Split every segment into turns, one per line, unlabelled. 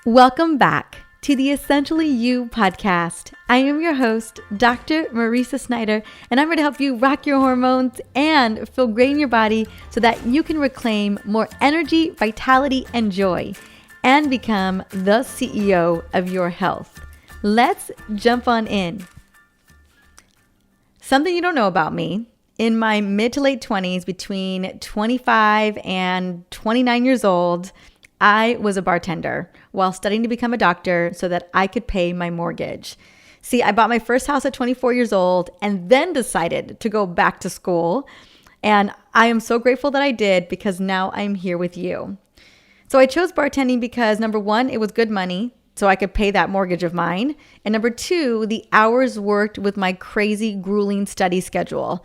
Welcome back to the Essentially You podcast. I am your host, Dr. Marisa Snyder, and I'm here to help you rock your hormones and feel great in your body so that you can reclaim more energy, vitality, and joy and become the CEO of your health. Let's jump on in. Something you don't know about me. In my mid to late 20s, between 25 and 29 years old, I was a bartender while studying to become a doctor so that I could pay my mortgage. See, I bought my first house at 24 years old and then decided to go back to school. And I am so grateful that I did because now I'm here with you. So I chose bartending because number one, it was good money, so I could pay that mortgage of mine. And number two, the hours worked with my crazy, grueling study schedule.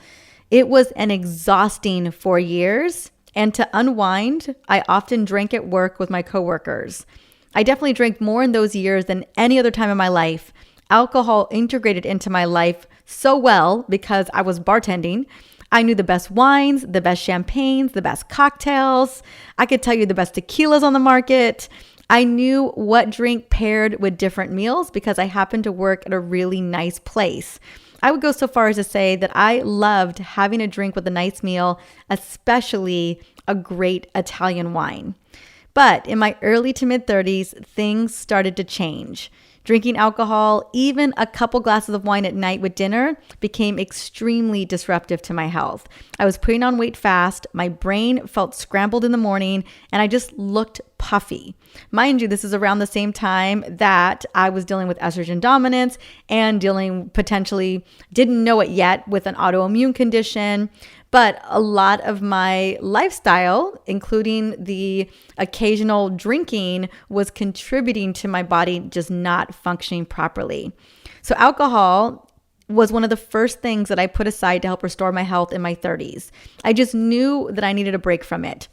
It was an exhausting 4 years. And to unwind, I often drank at work with my coworkers. I definitely drank more in those years than any other time in my life. Alcohol integrated into my life so well because I was bartending. I knew the best wines, the best champagnes, the best cocktails. I could tell you the best tequilas on the market. I knew what drink paired with different meals because I happened to work at a really nice place. I would go so far as to say that I loved having a drink with a nice meal, especially a great Italian wine. But in my early to mid 30s, things started to change. Drinking alcohol, even a couple glasses of wine at night with dinner, became extremely disruptive to my health. I was putting on weight fast, my brain felt scrambled in the morning, and I just looked puffy. Mind you, this is around the same time that I was dealing with estrogen dominance and dealing potentially, didn't know it yet, with an autoimmune condition. But a lot of my lifestyle, including the occasional drinking, was contributing to my body just not functioning properly. So alcohol was one of the first things that I put aside to help restore my health in my 30s. I just knew that I needed a break from it.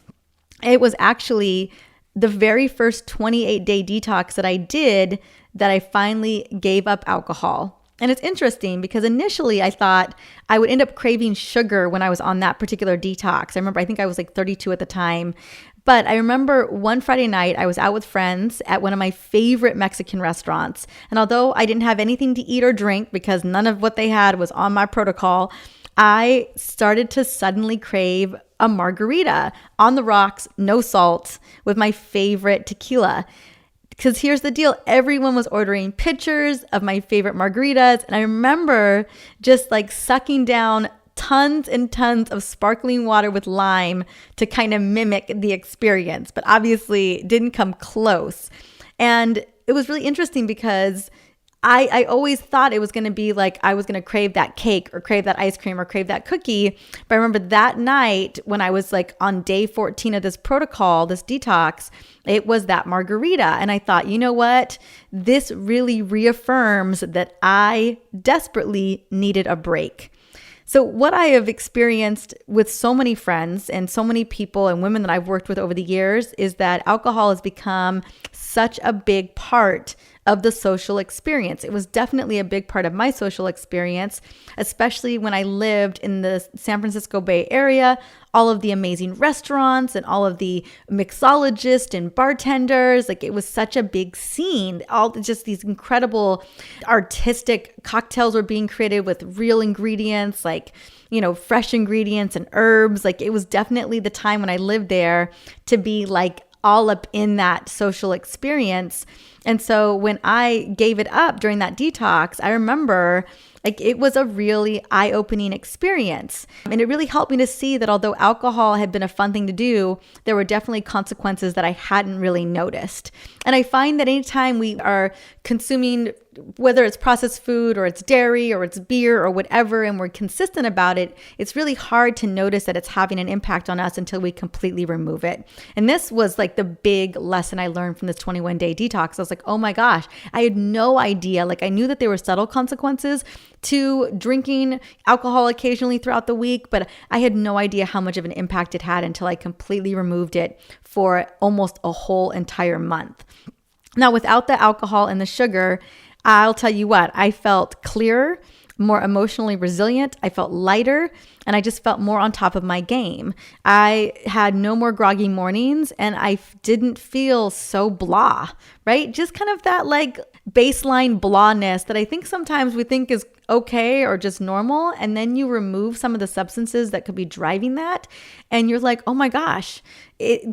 It was actually the very first 28-day detox that I did that I finally gave up alcohol. And it's interesting because initially I thought I would end up craving sugar when I was on that particular detox. I think I was like 32 at the time. But I remember one Friday night, I was out with friends at one of my favorite Mexican restaurants. And although I didn't have anything to eat or drink because none of what they had was on my protocol, I started to suddenly crave a margarita on the rocks, no salt, with my favorite tequila. Because here's the deal, everyone was ordering pictures of my favorite margaritas. And I remember just like sucking down tons and tons of sparkling water with lime to kind of mimic the experience, but obviously didn't come close. And it was really interesting because I always thought it was going to be like I was going to crave that cake or crave that ice cream or crave that cookie. But I remember that night when I was like on day 14 of this protocol, this detox, it was that margarita. And I thought, you know what? This really reaffirms that I desperately needed a break. So what I have experienced with so many friends and so many people and women that I've worked with over the years is that alcohol has become such a big part of the social experience. It was definitely a big part of my social experience, especially when I lived in the San Francisco Bay Area. All of the amazing restaurants and all of the mixologists and bartenders, like it was such a big scene. All just these incredible artistic cocktails were being created with real ingredients, like, fresh ingredients and herbs. Like it was definitely the time when I lived there to be like all up in that social experience. And so when I gave it up during that detox, I remember like it was a really eye-opening experience. And it really helped me to see that although alcohol had been a fun thing to do, there were definitely consequences that I hadn't really noticed. And I find that anytime we are consuming, whether it's processed food or it's dairy or it's beer or whatever, and we're consistent about it, it's really hard to notice that it's having an impact on us until we completely remove it. And this was like the big lesson I learned from this 21-day detox. I was like, oh my gosh, I had no idea. Like I knew that there were subtle consequences to drinking alcohol occasionally throughout the week, but I had no idea how much of an impact it had until I completely removed it for almost a whole entire month. Now, without the alcohol and the sugar, I'll tell you what, I felt clearer, more emotionally resilient. I felt lighter. and I just felt more on top of my game. I had no more groggy mornings, and I didn't feel so blah, right? Just kind of that like baseline blahness that I think sometimes we think is okay or just normal. And then you remove some of the substances that could be driving that. And you're like, oh my gosh,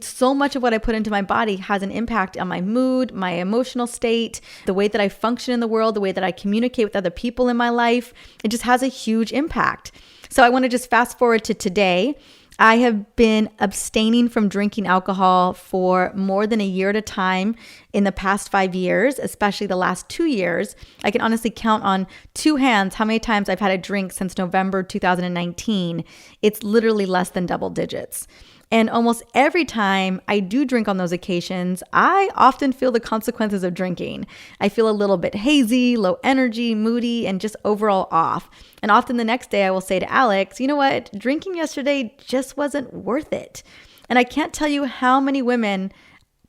so much of what I put into my body has an impact on my mood, my emotional state, the way that I function in the world, the way that I communicate with other people in my life. It just has a huge impact. So I want to just fast forward to today. I have been abstaining from drinking alcohol for more than a year at a time in the past 5 years, especially the last 2 years. I can honestly count on two hands how many times I've had a drink since November 2019. It's literally less than double digits. And almost every time I do drink on those occasions, I often feel the consequences of drinking. I feel a little bit hazy, low energy, moody, and just overall off. And often the next day I will say to Alex, you know what? Drinking yesterday just wasn't worth it. And I can't tell you how many women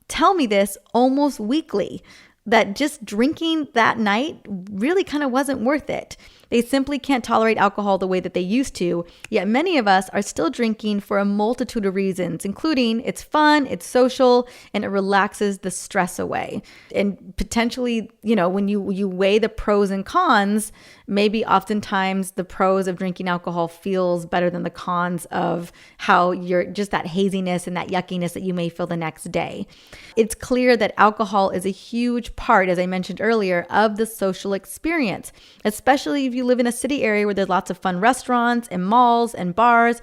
tell me this almost weekly, that just drinking that night really kind of wasn't worth it. They simply can't tolerate alcohol the way that they used to, yet many of us are still drinking for a multitude of reasons, including it's fun, it's social, and it relaxes the stress away. And potentially, when you weigh the pros and cons, maybe oftentimes the pros of drinking alcohol feels better than the cons of how you're just that haziness and that yuckiness that you may feel the next day. It's clear that alcohol is a huge part, as I mentioned earlier, of the social experience, especially if you live in a city area where there's lots of fun restaurants and malls and bars,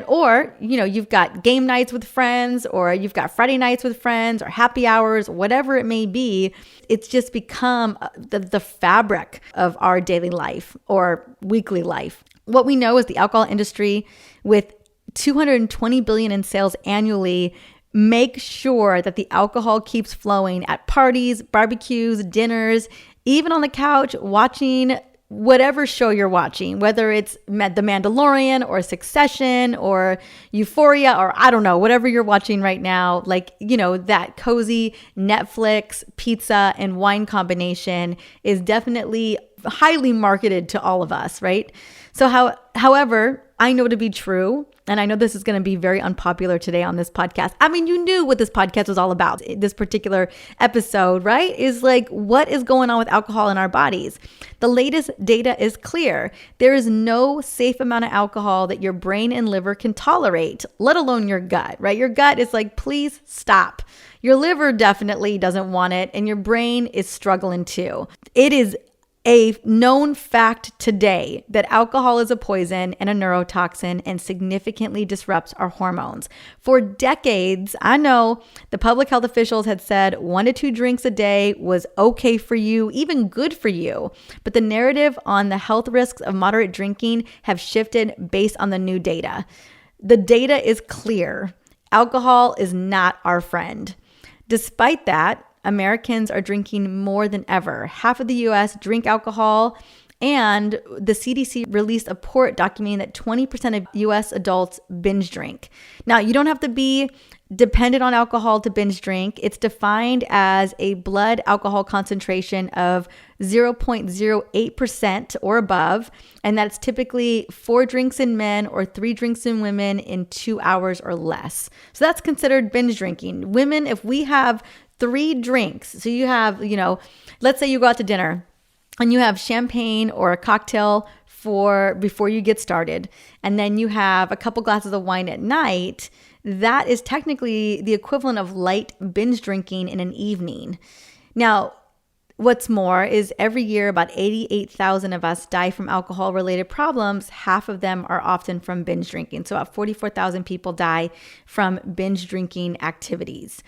or you've got game nights with friends, or you've got Friday nights with friends, or happy hours, whatever it may be. It's just become the fabric of our daily life or weekly life. What we know is the alcohol industry, with $220 billion in sales annually, make sure that the alcohol keeps flowing at parties, barbecues, dinners, even on the couch, watching whatever show you're watching, whether it's The Mandalorian or Succession or Euphoria, or I don't know, whatever you're watching right now, that cozy Netflix, pizza, and wine combination is definitely highly marketed to all of us, right? So however, I know to be true, and I know this is going to be very unpopular today on this podcast. I mean, you knew what this podcast was all about. This particular episode, right, is like, what is going on with alcohol in our bodies? The latest data is clear. There is no safe amount of alcohol that your brain and liver can tolerate, let alone your gut, right? Your gut is like, please stop. Your liver definitely doesn't want it, and your brain is struggling too. It is a known fact today that alcohol is a poison and a neurotoxin and significantly disrupts our hormones. For decades, I know the public health officials had said 1 to 2 drinks a day was okay for you, even good for you. But the narrative on the health risks of moderate drinking have shifted based on the new data. The data is clear. Alcohol is not our friend. Despite that, Americans are drinking more than ever. Half of the US drink alcohol, and the CDC released a report documenting that 20% of US adults binge drink. Now, you don't have to be dependent on alcohol to binge drink. It's defined as a blood alcohol concentration of 0.08% or above, and that's typically 4 drinks in men or 3 drinks in women in 2 hours or less. So that's considered binge drinking. Women, if we have 3 drinks, so you have, let's say you go out to dinner and you have champagne or a cocktail before you get started, and then you have a couple glasses of wine at night, that is technically the equivalent of light binge drinking in an evening. Now, what's more is every year about 88,000 of us die from alcohol-related problems. Half of them are often from binge drinking. So about 44,000 people die from binge drinking activities.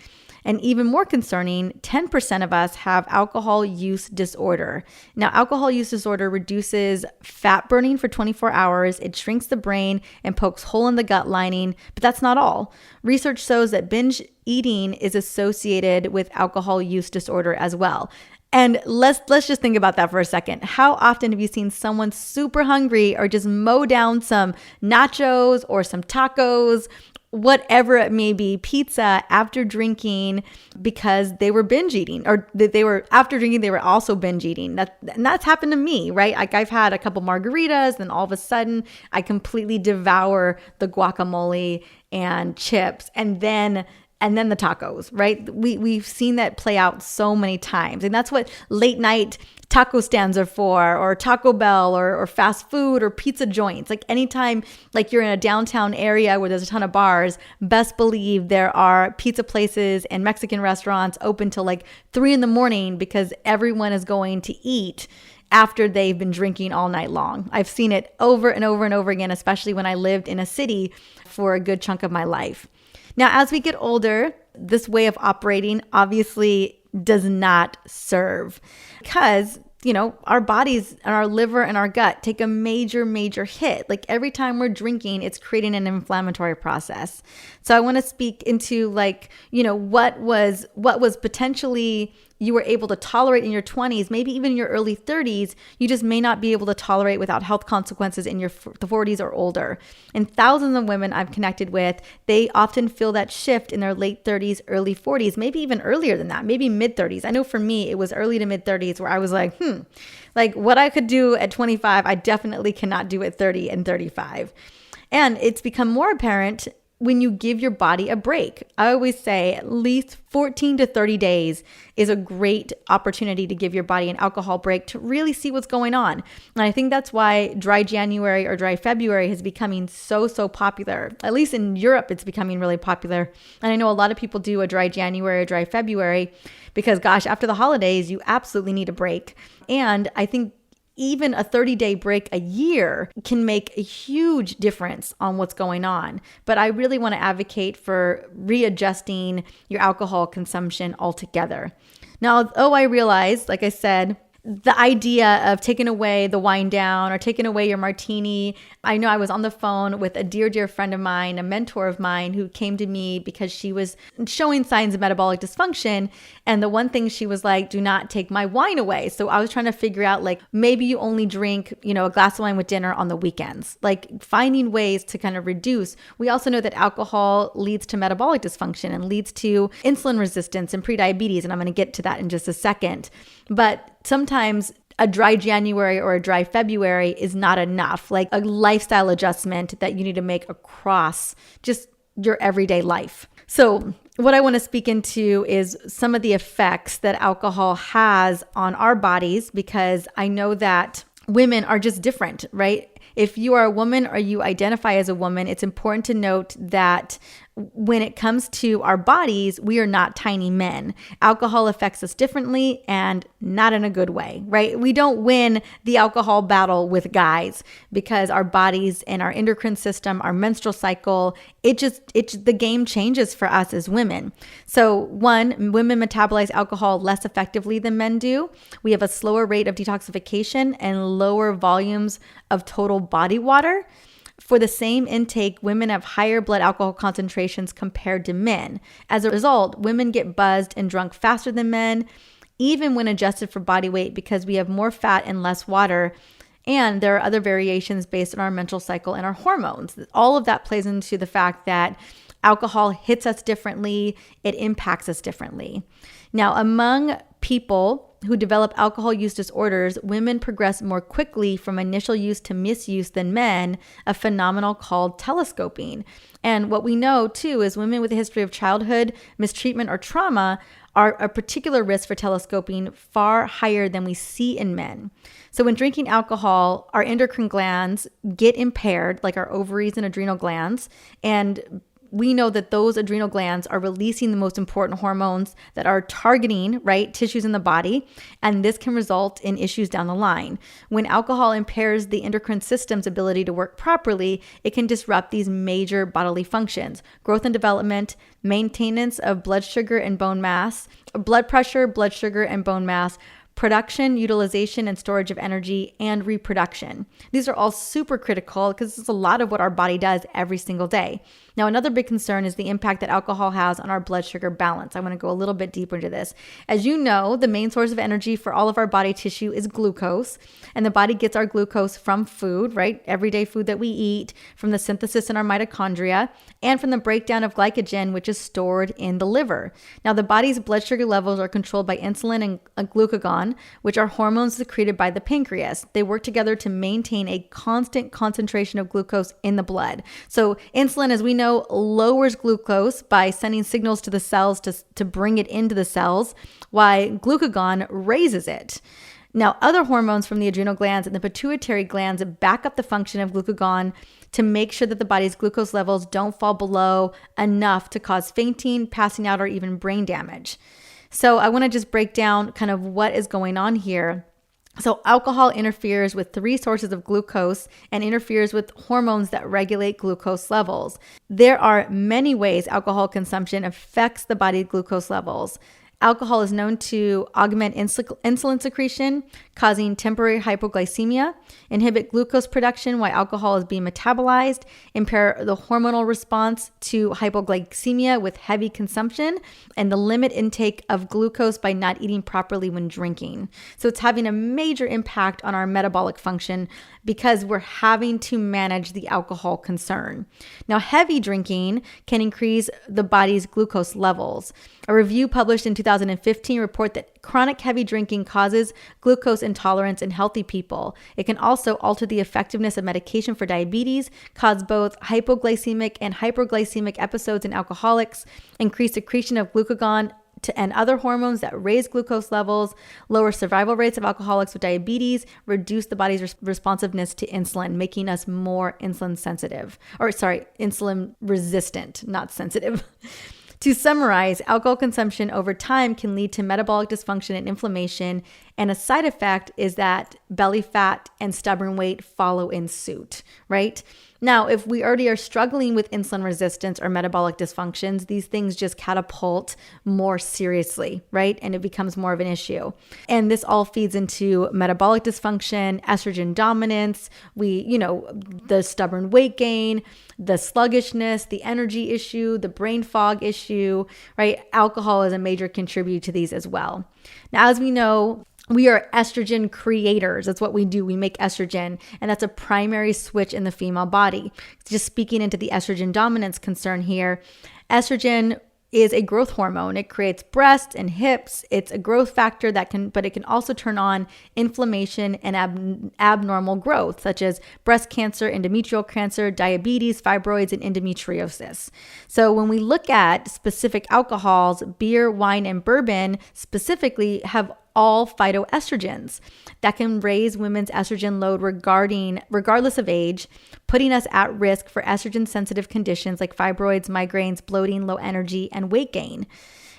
And even more concerning, 10% of us have alcohol use disorder. Now, alcohol use disorder reduces fat burning for 24 hours. It shrinks the brain and pokes hole in the gut lining, but that's not all. Research shows that binge eating is associated with alcohol use disorder as well. And let's just think about that for a second. How often have you seen someone super hungry or just mow down some nachos or some tacos whatever it may be, pizza after drinking because they were binge eating, or they were after drinking, they were also binge eating. And that's happened to me, right? Like I've had a couple margaritas, then all of a sudden I completely devour the guacamole and chips and then the tacos, right? We've seen that play out so many times. And that's what late night taco stands are for, or Taco Bell, or fast food or pizza joints. Like anytime like you're in a downtown area where there's a ton of bars, best believe there are pizza places and Mexican restaurants open till like 3 a.m. because everyone is going to eat after they've been drinking all night long. I've seen it over and over and over again, especially when I lived in a city for a good chunk of my life. Now, as we get older, this way of operating obviously does not serve because, our bodies and our liver and our gut take a major, major hit. Like every time we're drinking, it's creating an inflammatory process. So I want to speak into what was potentially you were able to tolerate in your 20s, maybe even your early 30s, you just may not be able to tolerate without health consequences in your 40s or older. And thousands of women I've connected with, they often feel that shift in their late 30s, early 40s, maybe even earlier than that, maybe mid 30s. I know for me, it was early to mid 30s where I was like, like what I could do at 25, I definitely cannot do at 30 and 35. And it's become more apparent when you give your body a break. I always say at least 14 to 30 days is a great opportunity to give your body an alcohol break to really see what's going on. And I think that's why dry January or dry February is becoming so popular. At least in Europe, it's becoming really popular. And I know a lot of people do a dry January or dry February because gosh, after the holidays, you absolutely need a break. And I think even a 30-day break a year can make a huge difference on what's going on. But I really want to advocate for readjusting your alcohol consumption altogether. Now, I realize, like I said, the idea of taking away the wine down or taking away your martini. I know I was on the phone with a dear friend of mine, a mentor of mine, who came to me because she was showing signs of metabolic dysfunction. And the one thing she was like, do not take my wine away. So I was trying to figure out, like, maybe you only drink, a glass of wine with dinner on the weekends, like finding ways to kind of reduce. We also know that alcohol leads to metabolic dysfunction and leads to insulin resistance and prediabetes. And I'm going to get to that in just a second. But sometimes a dry January or a dry February is not enough, like a lifestyle adjustment that you need to make across just your everyday life. So what I want to speak into is some of the effects that alcohol has on our bodies, because I know that women are just different, right? If you are a woman or you identify as a woman, it's important to note that when it comes to our bodies, we are not tiny men. Alcohol affects us differently and not in a good way, right? We don't win the alcohol battle with guys because our bodies and our endocrine system, our menstrual cycle, the game changes for us as women. So one, women metabolize alcohol less effectively than men do. We have a slower rate of detoxification and lower volumes of total body water. For the same intake, women have higher blood alcohol concentrations compared to men. As a result, women get buzzed and drunk faster than men, even when adjusted for body weight, because we have more fat and less water. And there are other variations based on our menstrual cycle and our hormones. All of that plays into the fact that alcohol hits us differently. It impacts us differently. Now, among people who develop alcohol use disorders, women progress more quickly from initial use to misuse than men, a phenomenon called telescoping. And what we know too is women with a history of childhood mistreatment or trauma are a particular risk for telescoping, far higher than we see in men. So when drinking alcohol, our endocrine glands get impaired, like our ovaries and adrenal glands, and we know that those adrenal glands are releasing the most important hormones that are targeting, right, tissues in the body, and this can result in issues down the line. When alcohol impairs the endocrine system's ability to work properly, it can disrupt these major bodily functions: growth and development, maintenance of blood sugar and bone mass, blood pressure, blood sugar and bone mass, production, utilization, and storage of energy, and reproduction. These are all super critical because it's a lot of what our body does every single day. Now, another big concern is the impact that alcohol has on our blood sugar balance. I want to go a little bit deeper into this. As you know, the main source of energy for all of our body tissue is glucose, and the body gets our glucose from food, right? Everyday food that we eat, from the synthesis in our mitochondria, and from the breakdown of glycogen, which is stored in the liver. Now, the body's blood sugar levels are controlled by insulin and glucagon, which are hormones secreted by the pancreas. They work together to maintain a constant concentration of glucose in the blood. So insulin, as we know, lowers glucose by sending signals to the cells to bring it into the cells, while glucagon raises it. Now, other hormones from the adrenal glands and the pituitary glands back up the function of glucagon to make sure that the body's glucose levels don't fall below enough to cause fainting, passing out, or even brain damage. So I want to just break down kind of what is going on here. So alcohol interferes with 3 sources of glucose and interferes with hormones that regulate glucose levels. There are many ways alcohol consumption affects the body's glucose levels. Alcohol is known to augment insulin secretion, causing temporary hypoglycemia, inhibit glucose production while alcohol is being metabolized, impair the hormonal response to hypoglycemia with heavy consumption, and the limit intake of glucose by not eating properly when drinking. So it's having a major impact on our metabolic function because we're having to manage the alcohol concern. Now, heavy drinking can increase the body's glucose levels. A review published in 2015 report that chronic heavy drinking causes glucose intolerance in healthy people. It can also alter the effectiveness of medication for diabetes, cause both hypoglycemic and hyperglycemic episodes in alcoholics, increase secretion of glucagon and other hormones that raise glucose levels, lower survival rates of alcoholics with diabetes, reduce the body's responsiveness to insulin, making us more insulin resistant, not sensitive. To summarize, alcohol consumption over time can lead to metabolic dysfunction and inflammation, and a side effect is that belly fat and stubborn weight follow in suit, right? Now, if we already are struggling with insulin resistance or metabolic dysfunctions, these things just catapult more seriously, right? And it becomes more of an issue. And this all feeds into metabolic dysfunction, estrogen dominance, the stubborn weight gain, the sluggishness, the energy issue, the brain fog issue, right? Alcohol is a major contributor to these as well. Now, as we know, we are estrogen creators. That's what we do. We make estrogen, and that's a primary switch in the female body. Just speaking into the estrogen dominance concern here, estrogen is a growth hormone. It creates breasts and hips. It's a growth factor but it can also turn on inflammation and abnormal growth, such as breast cancer, endometrial cancer, diabetes, fibroids, and endometriosis. So when we look at specific alcohols, beer, wine, and bourbon specifically have all phytoestrogens that can raise women's estrogen load regardless of age, putting us at risk for estrogen-sensitive conditions like fibroids, migraines, bloating, low energy, and weight gain.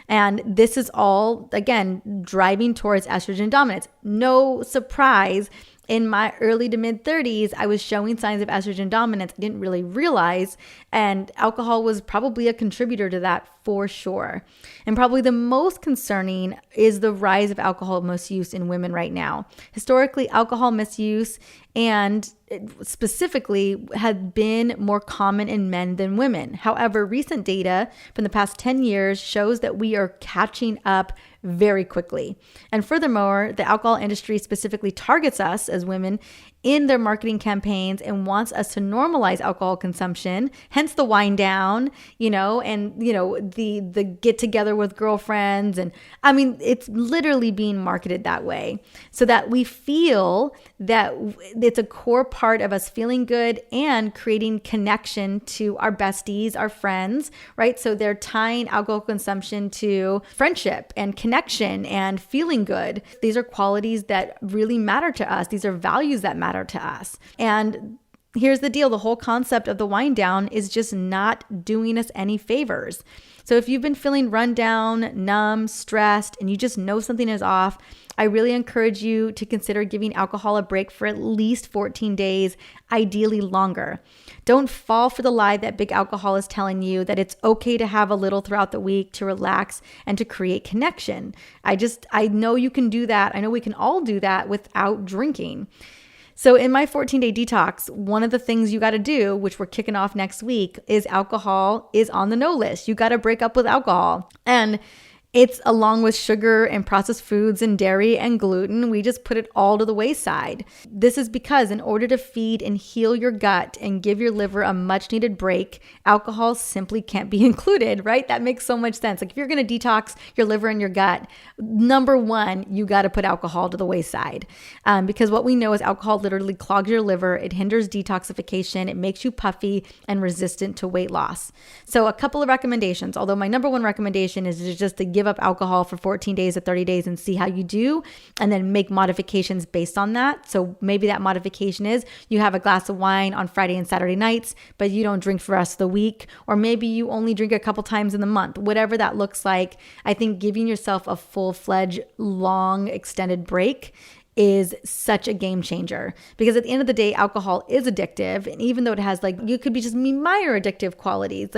And this is all, again, driving towards estrogen dominance. No surprise, in my early to mid 30s, I was showing signs of estrogen dominance. I didn't really realize, and alcohol was probably a contributor to that for sure. And probably the most concerning is the rise of alcohol misuse in women right now. Historically, alcohol misuse and specifically had been more common in men than women. However, recent data from the past 10 years shows that we are catching up very quickly. And furthermore, the alcohol industry specifically targets us as women in their marketing campaigns and wants us to normalize alcohol consumption, hence the wine down, the get together with girlfriends. And I mean, it's literally being marketed that way so that we feel that it's a core part of us feeling good and creating connection to our besties, our friends, right? So they're tying alcohol consumption to friendship and connection and feeling good. These are qualities that really matter to us. These are values that matter to us. And here's the deal. The whole concept of the wind down is just not doing us any favors. So if you've been feeling run down, numb, stressed, and you just know something is off, I really encourage you to consider giving alcohol a break for at least 14 days, ideally longer. Don't fall for the lie that big alcohol is telling you that it's okay to have a little throughout the week to relax and to create connection. I know you can do that. I know we can all do that without drinking. So in my 14-day detox, one of the things you got to do, which we're kicking off next week, is alcohol is on the no list. You got to break up with alcohol. And it's along with sugar and processed foods and dairy and gluten. We just put it all to the wayside. This is because in order to feed and heal your gut and give your liver a much needed break, alcohol simply can't be included, right? That makes so much sense. Like if you're going to detox your liver and your gut, number one, you got to put alcohol to the wayside. Because what we know is alcohol literally clogs your liver. It hinders detoxification. It makes you puffy and resistant to weight loss. So a couple of recommendations, although my number one recommendation is just to give up alcohol for 14 days to 30 days and see how you do, and then make modifications based on that. So maybe that modification is you have a glass of wine on Friday and Saturday nights, but you don't drink for the rest of the week, or maybe you only drink a couple times in the month. Whatever that looks like, I think giving yourself a full-fledged, long, extended break is such a game changer, because at the end of the day, alcohol is addictive. And even though it has you could be just minor addictive qualities,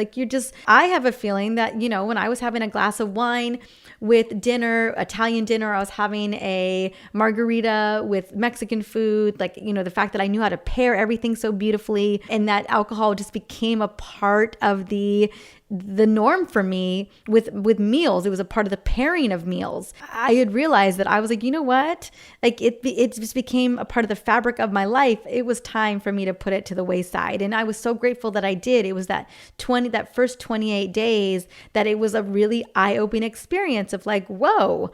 I have a feeling that, when I was having a glass of wine with dinner, Italian dinner, I was having a margarita with Mexican food, the fact that I knew how to pair everything so beautifully, and that alcohol just became a part of the norm for me with meals. It was a part of the pairing of meals. I had realized that I was like, you know what? It just became a part of the fabric of my life. It was time for me to put it to the wayside. And I was so grateful that I did. It was that first 28 days that it was a really eye-opening experience of whoa,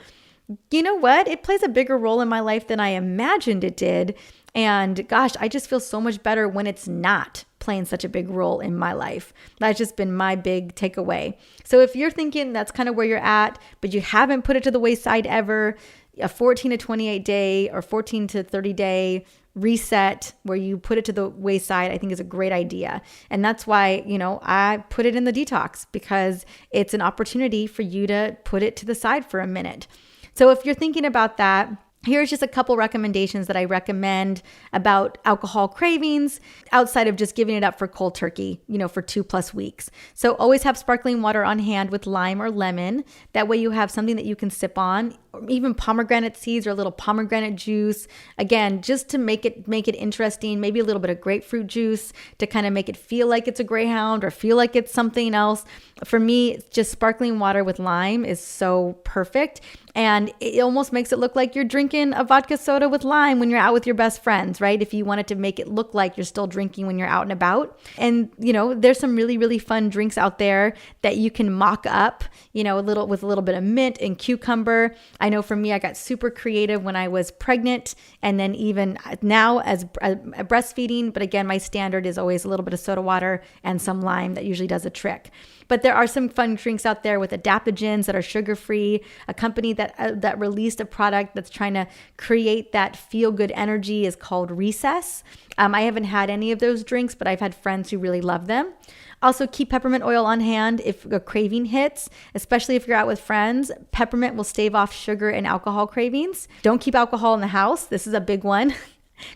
you know what? It plays a bigger role in my life than I imagined it did. And gosh, I just feel so much better when it's not playing such a big role in my life. That's just been my big takeaway. So if you're thinking that's kind of where you're at, but you haven't put it to the wayside ever, a 14 to 28 day or 14 to 30 day reset where you put it to the wayside, I think is a great idea. And that's why, I put it in the detox, because it's an opportunity for you to put it to the side for a minute. So if you're thinking about that, here's just a couple recommendations that I recommend about alcohol cravings outside of just giving it up for cold turkey, for 2+ weeks. So always have sparkling water on hand with lime or lemon. That way you have something that you can sip on, or even pomegranate seeds or a little pomegranate juice. Again, just to make it interesting, maybe a little bit of grapefruit juice to kind of make it feel like it's a Greyhound or feel like it's something else. For me, just sparkling water with lime is so perfect. And it almost makes it look like you're drinking a vodka soda with lime when you're out with your best friends, right? If you wanted to make it look like you're still drinking when you're out and about. And, there's some really, really fun drinks out there that you can mock up, with a little bit of mint and cucumber. I know for me, I got super creative when I was pregnant, and then even now as breastfeeding. But again, my standard is always a little bit of soda water and some lime. That usually does a trick. But there are some fun drinks out there with adaptogens that are sugar-free. A company that released a product that's trying to create that feel-good energy is called Recess. I haven't had any of those drinks, but I've had friends who really love them. Also, keep peppermint oil on hand if a craving hits, especially if you're out with friends. Peppermint will stave off sugar and alcohol cravings. Don't keep alcohol in the house. This is a big one.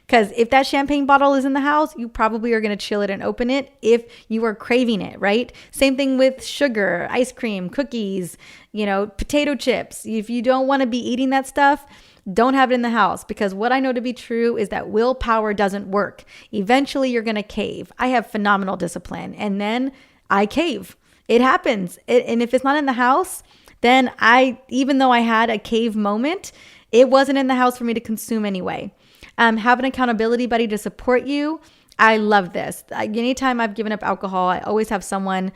Because if that champagne bottle is in the house, you probably are going to chill it and open it if you are craving it, right? Same thing with sugar, ice cream, cookies, potato chips. If you don't want to be eating that stuff, don't have it in the house, because what I know to be true is that willpower doesn't work. Eventually, you're going to cave. I have phenomenal discipline, and then I cave. It happens. And if it's not in the house, then even though I had a cave moment, it wasn't in the house for me to consume anyway. Have an accountability buddy to support you. I love this. Anytime I've given up alcohol, I always have someone.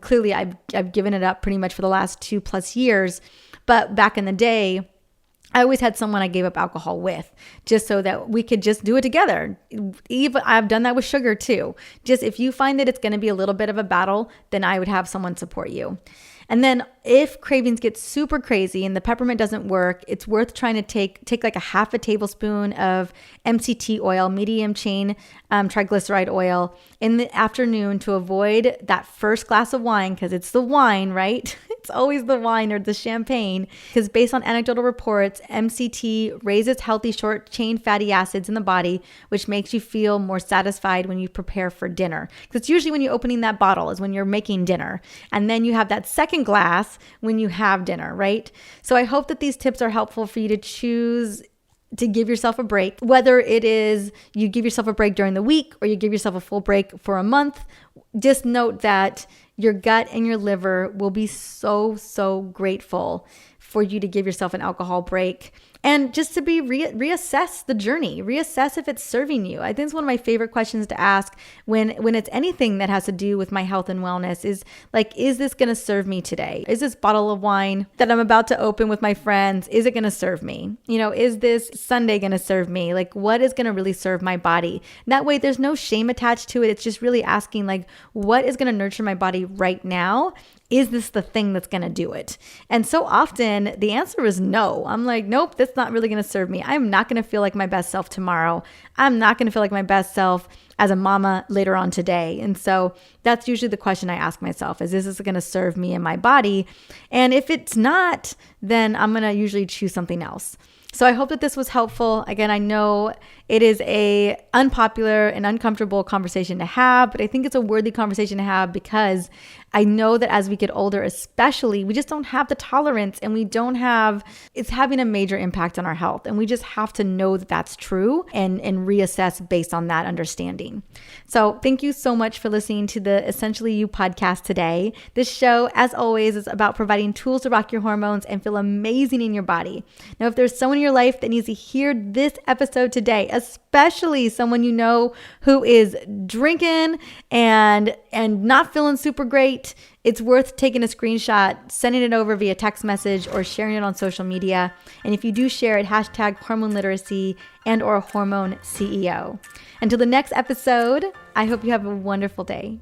Clearly I've given it up pretty much for the last 2+ years, but back in the day, I always had someone I gave up alcohol with, just so that we could just do it together. Even I've done that with sugar too. Just if you find that it's going to be a little bit of a battle, then I would have someone support you. And then if cravings get super crazy and the peppermint doesn't work, it's worth trying to take like a half a tablespoon of MCT oil, medium chain triglyceride oil, in the afternoon to avoid that first glass of wine, because it's the wine, right? It's always the wine or the champagne, because based on anecdotal reports, MCT raises healthy short chain fatty acids in the body, which makes you feel more satisfied when you prepare for dinner. Because it's usually when you're opening that bottle is when you're making dinner. And then you have that second glass when you have dinner, right? So I hope that these tips are helpful for you to choose to give yourself a break, whether it is you give yourself a break during the week or you give yourself a full break for a month. Just note that your gut and your liver will be so grateful for you to give yourself an alcohol break, and just to be reassess the journey, reassess if it's serving you. I think it's one of my favorite questions to ask when it's anything that has to do with my health and wellness is like, is this going to serve me today? Is this bottle of wine that I'm about to open with my friends, is it going to serve me? Is this Sunday going to serve me? Like, what is going to really serve my body? And that way there's no shame attached to it. It's just really asking, like, what is going to nurture my body right now? Is this the thing that's going to do it? And so often the answer is no. I'm like, nope, that's not really going to serve me. I'm not going to feel like my best self tomorrow. I'm not going to feel like my best self as a mama later on today. And so that's usually the question I ask myself is this going to serve me and my body? And if it's not, then I'm going to usually choose something else. So I hope that this was helpful. Again, I know it is a unpopular and uncomfortable conversation to have, but I think it's a worthy conversation to have because I know that as we get older, especially, we just don't have the tolerance and it's having a major impact on our health. And we just have to know that that's true and reassess based on that understanding. So thank you so much for listening to the Essentially You podcast today. This show, as always, is about providing tools to rock your hormones and feel amazing in your body. Now, if there's someone in your life that needs to hear this episode today, especially someone you know who is drinking and not feeling super great, it's worth taking a screenshot, sending it over via text message, or sharing it on social media. And if you do share it, hashtag hormone literacy and/or hormone CEO. Until the next episode, I hope you have a wonderful day.